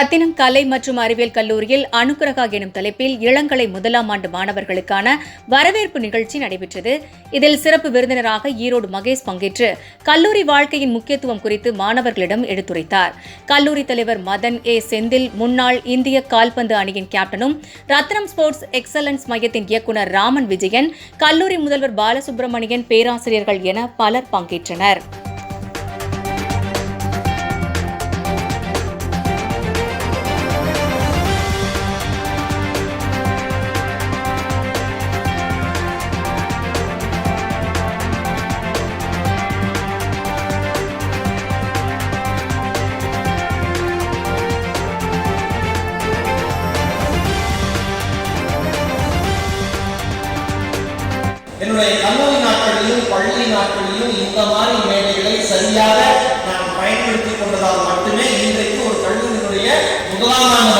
ரத்தினம் கலை மற்றும் அறிவியல் கல்லூரியில் அனுக்கிரகா எனும் தலைப்பில் இளங்கலை முதலாம் ஆண்டு மாணவர்களுக்கான வரவேற்பு நிகழ்ச்சி நடைபெற்றது. இதில் சிறப்பு விருந்தினராக ஈரோடு மகேஷ் பங்கேற்று கல்லூரி வாழ்க்கையின் முக்கியத்துவம் குறித்து மாணவர்களிடம் எடுத்துரைத்தார். கல்லூரி தலைவர் மதன் ஏ. செந்தில், முன்னாள் இந்திய கால்பந்து அணியின் கேப்டனும் ரத்னம் ஸ்போர்ட்ஸ் எக்ஸலன்ஸ் மையத்தின் இயக்குநர் ராமன் விஜயன், கல்லூரி முதல்வர் பாலசுப்ரமணியன், பேராசிரியர்கள் என பலர் பங்கேற்றனர். என்னுடைய கல்லூரி நாட்களிலும் பள்ளி நாட்களிலும் இந்த மாதிரி மேடைகளை சரியாக நான் பயன்படுத்திக் கொண்டதால் மட்டுமே இன்றைக்கு ஒரு கல்லூரியினுடைய முதலாம் ஆண்டு